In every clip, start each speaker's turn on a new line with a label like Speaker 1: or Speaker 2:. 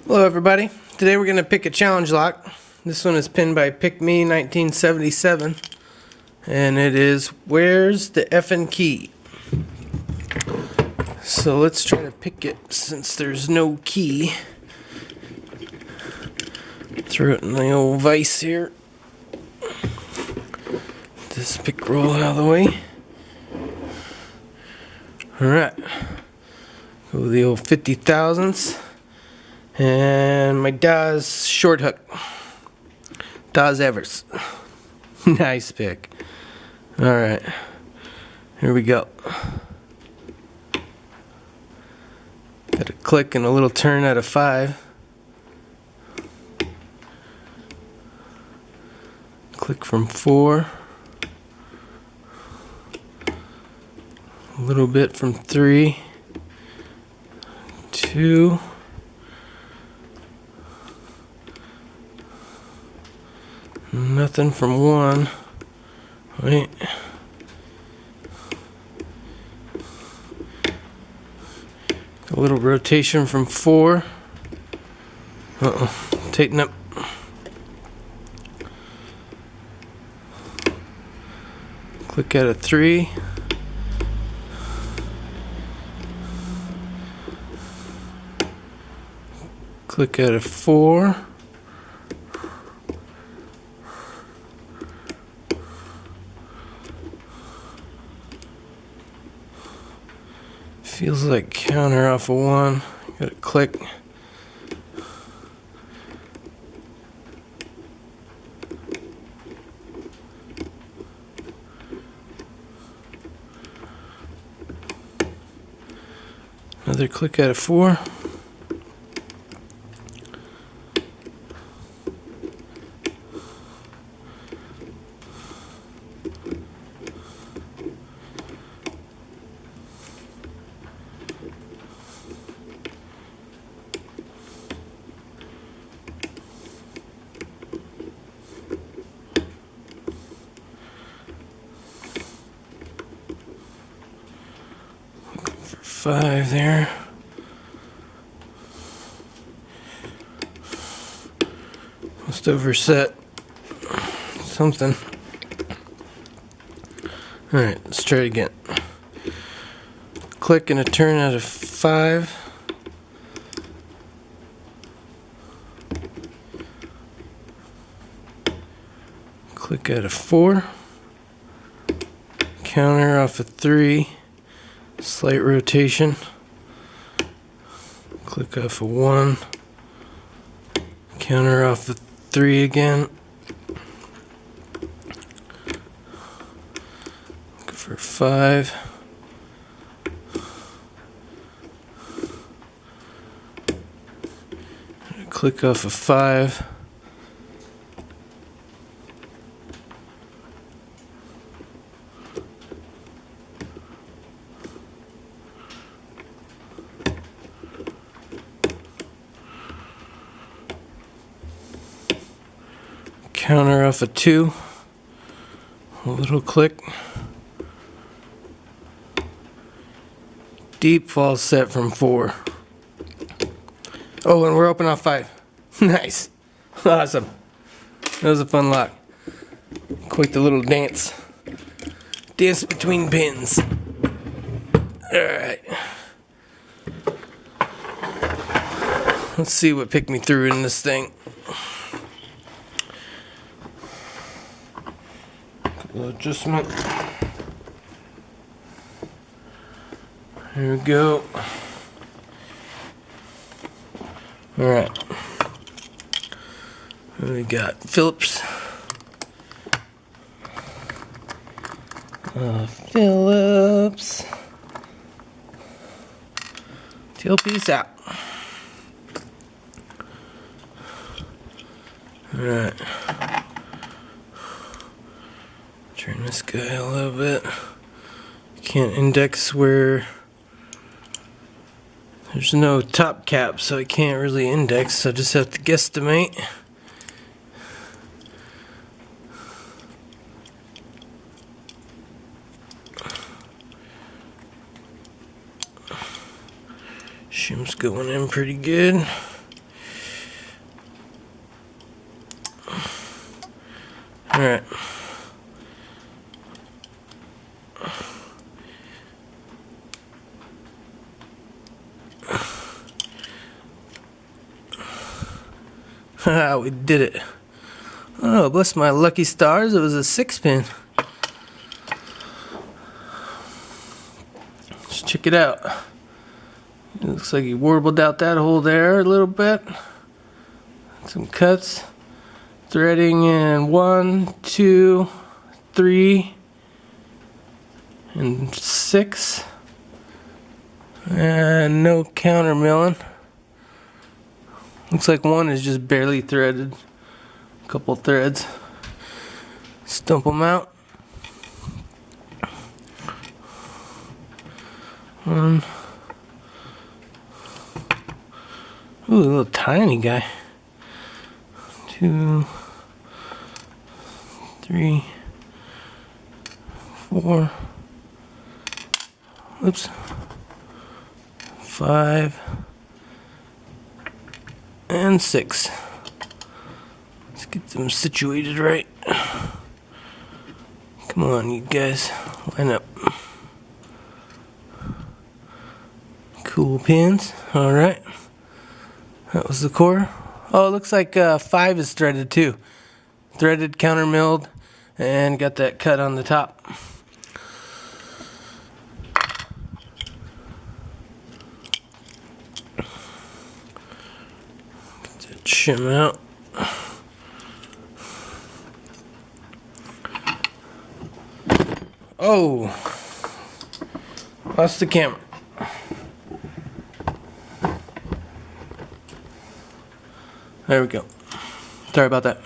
Speaker 1: Hello everybody. Today we're going to pick a challenge lock. This one is pinned by PickMe1977 and it is where's the effing key? So let's try to pick it since there's no key. Throw it in the old vise here. This pick roll out of the way. Alright. Go with the old 50 thousandths. And my Dawes short hook. Dawes Evers. Nice pick. Alright. Here we go. Got a click and a little turn out of 5. Click from 4. A little bit from 3. 2. Nothing from 1. Wait. A little rotation from 4. Tighten up. Click out of 3. Click out of 4. Feels like counter off of 1. Got to click. Another click out of 4. For 5 there. Must overset something. Alright, let's try it again. Click and a turn out of 5. Click out of 4. Counter off of 3. Slight rotation. Click off of 1. Counter off of 3 again. Look for 5. Click off of 5. Counter off of 2. A little click. Deep false set from 4. Oh, and we're open off 5. Nice. Awesome. That was a fun lock. Quite the little dance. Dance between pins. Alright. Let's see what picked me through in this thing. Adjustment. Here we go. Alright. We got Phillips. Phillips. Tailpiece out. Alright. Turn this guy a little bit. Can't index where there's no top cap, so I can't really index, so I just have to guesstimate. Shim's going in pretty good. Alright. We did it. Oh, bless my lucky stars, it was a 6-pin. Let's check it out. It looks like he warbled out that hole there a little bit. Some cuts. Threading in 1, 2, 3, and 6. And no counter milling. Looks like one is just barely threaded. A couple threads. Stump them out. One. Ooh, a little tiny guy. 2, 3, 4. Oops. 5 and 6. Let's get them situated right. Come on, you guys, line up. Cool pins. All right, that was the core. Oh, it looks like 5 is threaded too. Threaded, counter milled, and got that cut on the top. Shim out. Oh, lost the camera. There we go. Sorry about that.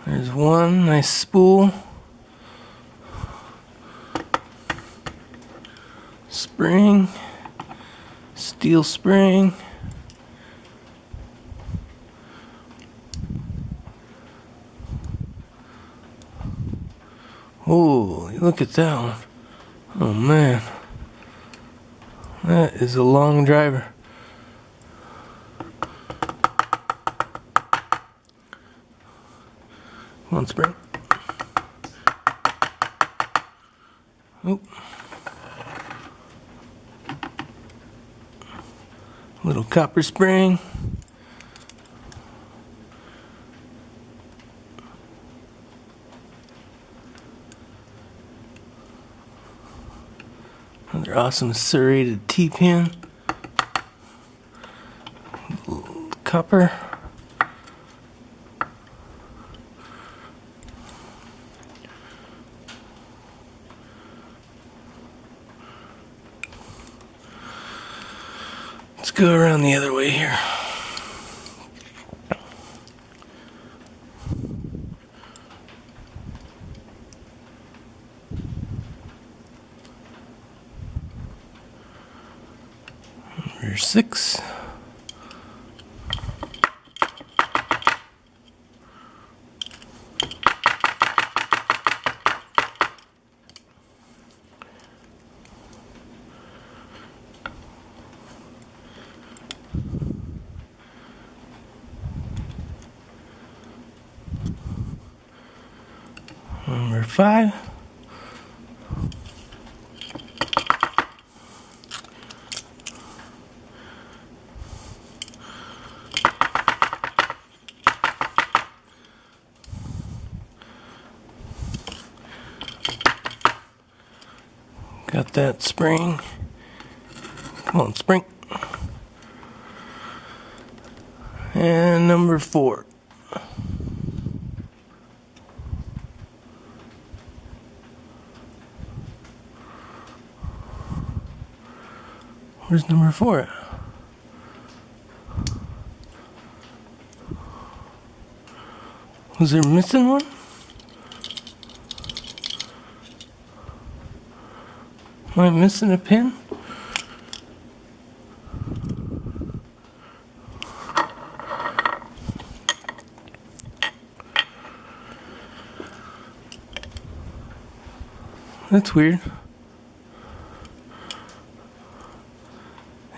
Speaker 1: There's one nice spool. Spring, steel spring. Oh, look at that one. Oh man, that is a long driver. Come on, spring. Oh. Little copper spring. Another awesome serrated T-pin. Copper. Let's go around the other way here. Number 6. Number 5. Got that spring. Come on, spring. And number 4. Where's number 4 at? Was there missing one? Am I missing a pin? That's weird.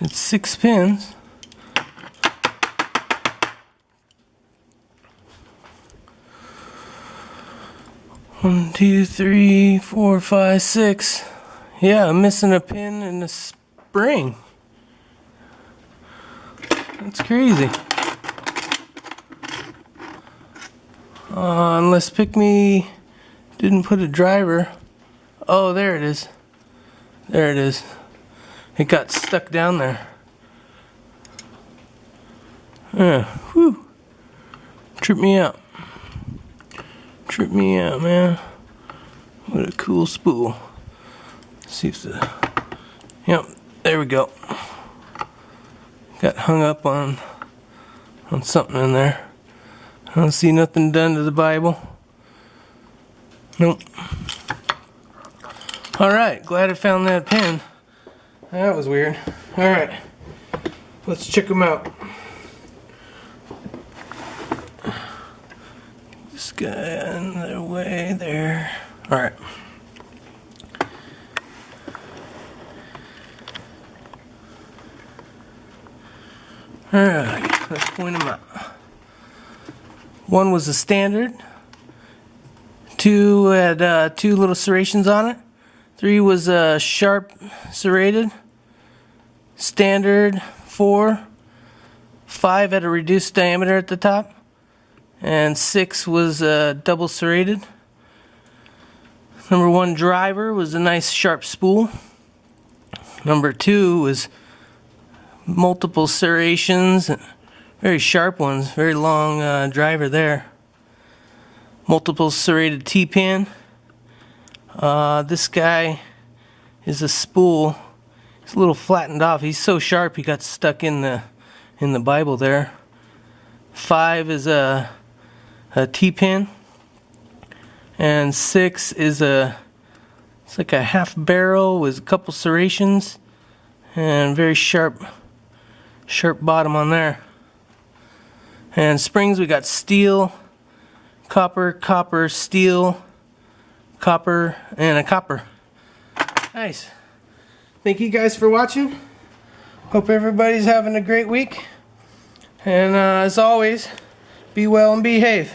Speaker 1: It's 6 pins. One, two, three, 4, 5, 6. Yeah, I'm missing a pin in the spring. That's crazy. Unless PickMe didn't put a driver. Oh, there it is. There it is. It got stuck down there. Yeah, whew. Tripped me out. Tripped me out, man. What a cool spool. Let's see if the... Yep, there we go. Got hung up on something in there. I don't see nothing done to the Bible. Nope. Alright, glad I found that pin. That was weird. Alright, let's check them out. This guy in the way there. Alright. Alright, let's point them out. One was a standard. 2 had 2 little serrations on it. 3 was sharp serrated. Standard 4. 5 had a reduced diameter at the top. And 6 was double serrated. Number 1 driver was a nice sharp spool. Number 2 was multiple serrations, very sharp ones, very long driver there. Multiple serrated T-pin. This guy is a spool. He's a little flattened off. He's so sharp he got stuck in the Bible there. 5 is a T-pin, and 6 is it's like a half barrel with a couple serrations and very sharp bottom on there. And springs, we got steel, copper, copper, steel, copper, and a copper. Nice. Thank you guys for watching. Hope everybody's having a great week. And as always, be well and behave.